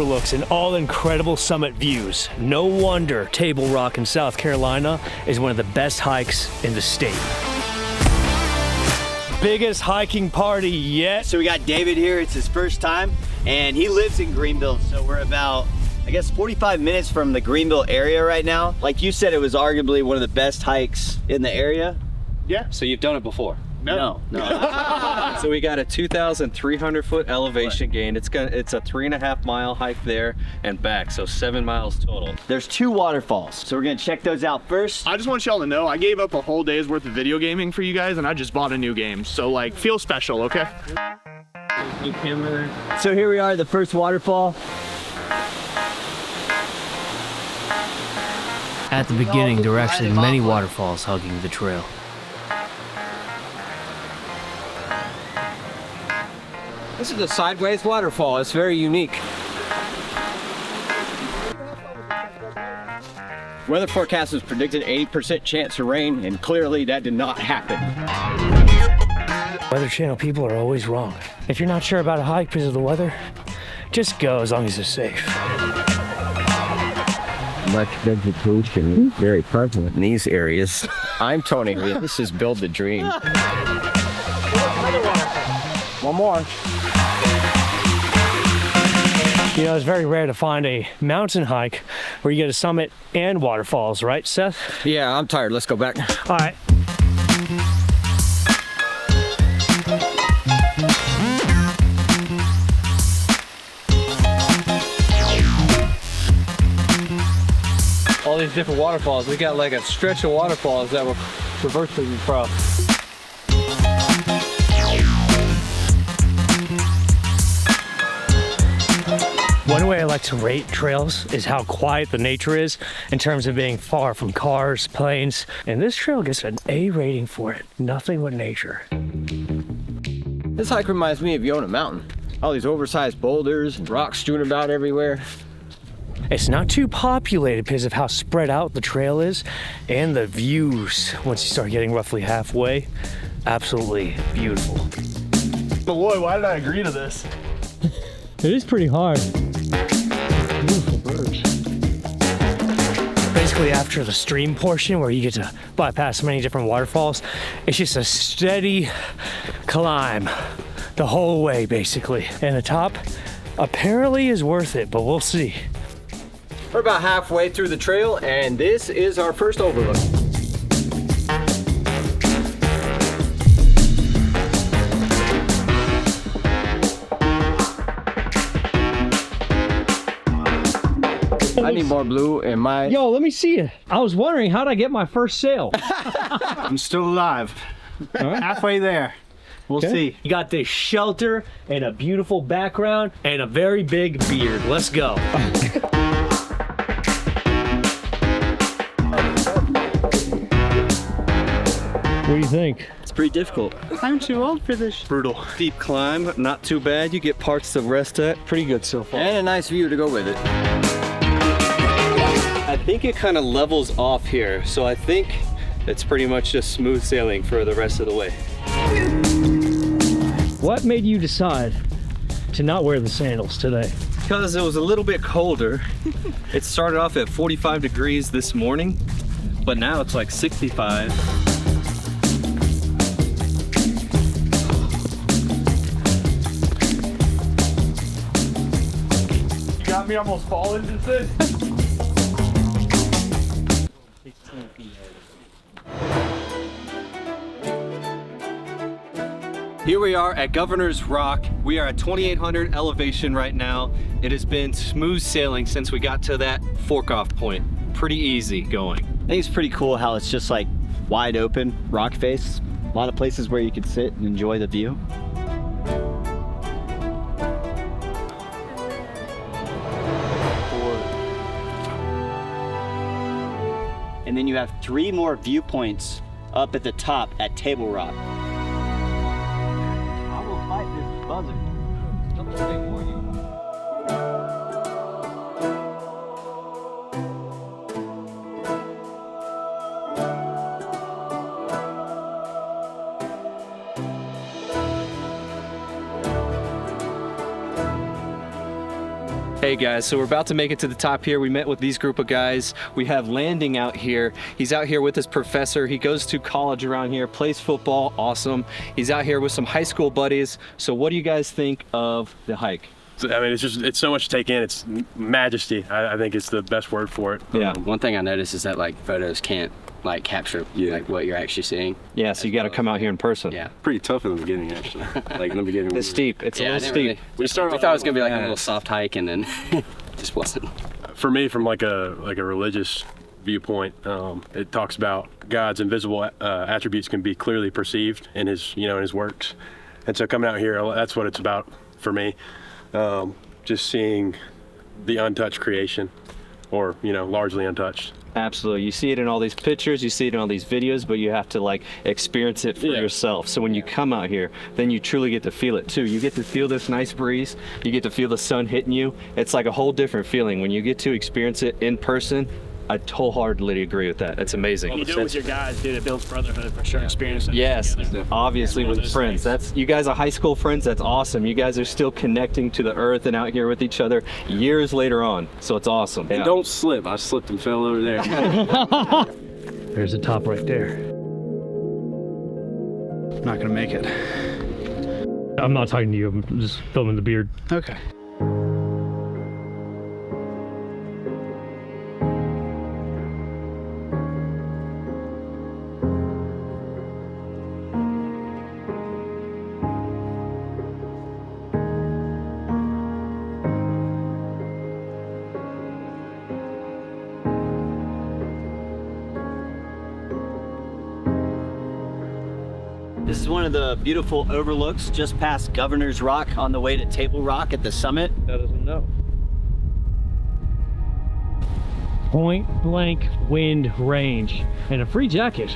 overlooks and all incredible summit views. No wonder Table Rock in South Carolina is one of the best hikes in the state. Biggest hiking party yet. So we got David here, it's his first time, and he lives in Greenville, so we're about, I guess, 45 minutes from the Greenville area right now. Like you said, it was arguably one of the best hikes in the area. Yeah. So you've done it before? No. So we got a 2,300 foot elevation gain. It's a 3.5 mile hike there and back, so 7 miles total. There's 2 waterfalls, so we're gonna check those out first. I just want y'all to know, I gave up a whole day's worth of video gaming for you guys, and I just bought a new game. So like, feel special, okay? So here we are, the first waterfall. At the beginning, there are actually many waterfalls hugging the trail. This is a sideways waterfall. It's very unique. Weather forecasters predicted 80% chance of rain, and clearly that did not happen. Weather Channel people are always wrong. If you're not sure about a hike because of the weather, just go as long as it's safe. Much vegetation, very prevalent in these areas. I'm Tony. This is Build the Dream. One more. You know, it's very rare to find a mountain hike where you get a summit and waterfalls, right, Seth? Yeah, I'm tired. Let's go back. All right. All these different waterfalls. We got like a stretch of waterfalls that we're traversing across. One way I like to rate trails is how quiet the nature is in terms of being far from cars, planes, and this trail gets an A rating for it. Nothing but nature. This hike reminds me of Yona Mountain. All these oversized boulders and rocks strewn about everywhere. It's not too populated because of how spread out the trail is and the views once you start getting roughly halfway. Absolutely beautiful. Boy, why did I agree to this? It is pretty hard. Beautiful birds. Basically, after the stream portion where you get to bypass many different waterfalls, it's just a steady climb the whole way, basically. And the top apparently is worth it, but we'll see. We're about halfway through the trail, and this is our first overlook. I need more blue in my... Yo, let me see it. I was wondering, how'd I get my first sale? I'm still alive. Halfway there. We'll see. You got this shelter and a beautiful background and a very big beard. Let's go. What do you think? It's pretty difficult. I'm too old for this. Brutal. Steep climb, not too bad. You get parts to rest at. Pretty good so far. And a nice view to go with it. I think it kind of levels off here, so I think it's pretty much just smooth sailing for the rest of the way. What made you decide to not wear the sandals today? Because it was a little bit colder. It started off at 45 degrees this morning, but now it's like 65. You got me almost falling just then. Here we are at Governor's Rock. We are at 2,800 elevation right now. It has been smooth sailing since we got to that fork-off point. Pretty easy going. I think it's pretty cool how it's just like wide open rock face. A lot of places where you can sit and enjoy the view. And then you have 3 more viewpoints up at the top at Table Rock. I will fight this buzzard. Something big for you. Hey guys, so we're about to make it to the top here. We met with these group of guys. We have Landing out here. He's out here with his professor. He goes to college around here, plays football, awesome. He's out here with some high school buddies. So what do you guys think of the hike? I mean, it's so much to take in. It's majesty. I think it's the best word for it. Yeah. One thing I noticed is that like photos can't like capture like what you're actually seeing. Yeah, so you got to come out here in person. Yeah. Pretty tough in the beginning, actually. Like in the beginning. It's steep. It's a little steep. Really, we thought it was gonna be like a little soft hike, and then just wasn't. For me, from like a religious viewpoint, it talks about God's invisible attributes can be clearly perceived in his in his works, and so coming out here, that's what it's about for me. Just seeing the untouched creation, or largely untouched. Absolutely. You see it in all these pictures, you see it in all these videos, but you have to like experience it for yourself. So when you come out here, then you truly get to feel it too. You get to feel this nice breeze, you get to feel the sun hitting you. It's like a whole different feeling when you get to experience it in person. I wholeheartedly agree with that. It's amazing. You do it with your guys, dude. It builds brotherhood for sure. Experience it. Yes, obviously with friends. That's you guys are high school friends. That's awesome. You guys are still connecting to the earth and out here with each other years later on. So it's awesome. And don't slip. I slipped and fell over there. There's the top right there. Not gonna make it. I'm not talking to you. I'm just filming the beard. Okay. This is one of the beautiful overlooks just past Governor's Rock on the way to Table Rock at the summit. That doesn't know. Point blank wind range and a free jacket.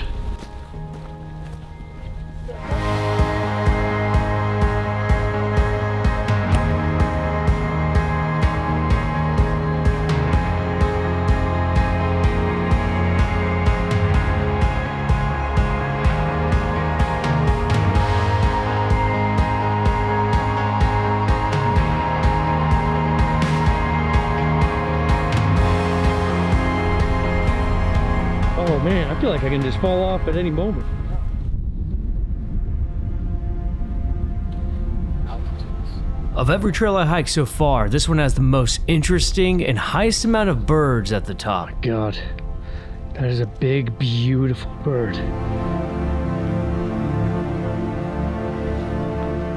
Oh man, I feel like I can just fall off at any moment. Of every trail I hiked so far, this one has the most interesting and highest amount of birds at the top. Oh God, that is a big, beautiful bird.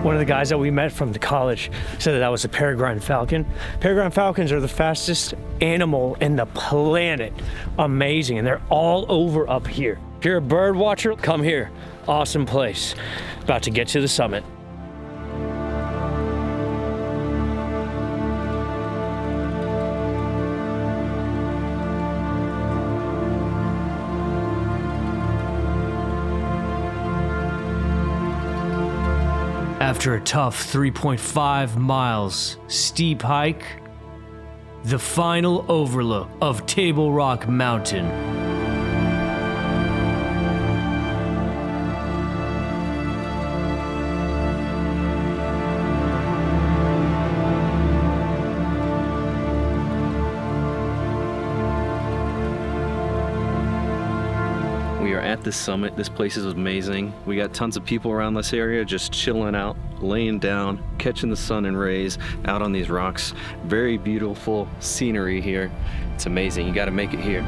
One of the guys that we met from the college said that was a peregrine falcon. Peregrine falcons are the fastest animal in the planet. Amazing, and they're all over up here. If you're a bird watcher, come here. Awesome place. About to get to the summit. After a tough 3.5 miles steep hike, the final overlook of Table Rock Mountain. We are at the summit. This place is amazing. We got tons of people around this area just chilling out, laying down, catching the sun and rays out on these rocks. Very beautiful scenery here. It's amazing. You got to make it here.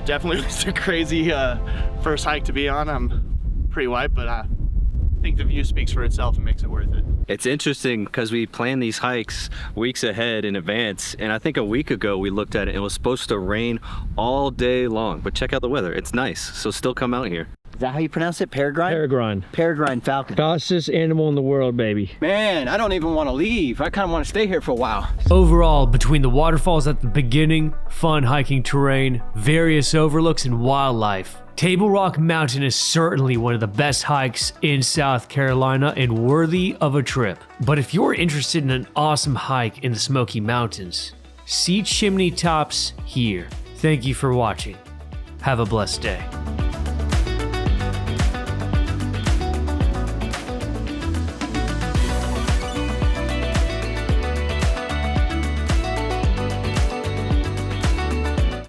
Definitely was a crazy first hike to be on. I'm pretty wiped, but I think the view speaks for itself and makes it worth it. It's interesting because we plan these hikes weeks ahead in advance, and I think a week ago we looked at it and it was supposed to rain all day long, but check out the weather. It's nice, so still come out here. Is that how you pronounce it? Peregrine? Peregrine. Peregrine falcon. Fastest animal in the world, baby. Man, I don't even want to leave. I kind of want to stay here for a while. Overall, between the waterfalls at the beginning, fun hiking terrain, various overlooks, and wildlife, Table Rock Mountain is certainly one of the best hikes in South Carolina and worthy of a trip. But if you're interested in an awesome hike in the Smoky Mountains, see Chimney Tops here. Thank you for watching. Have a blessed day.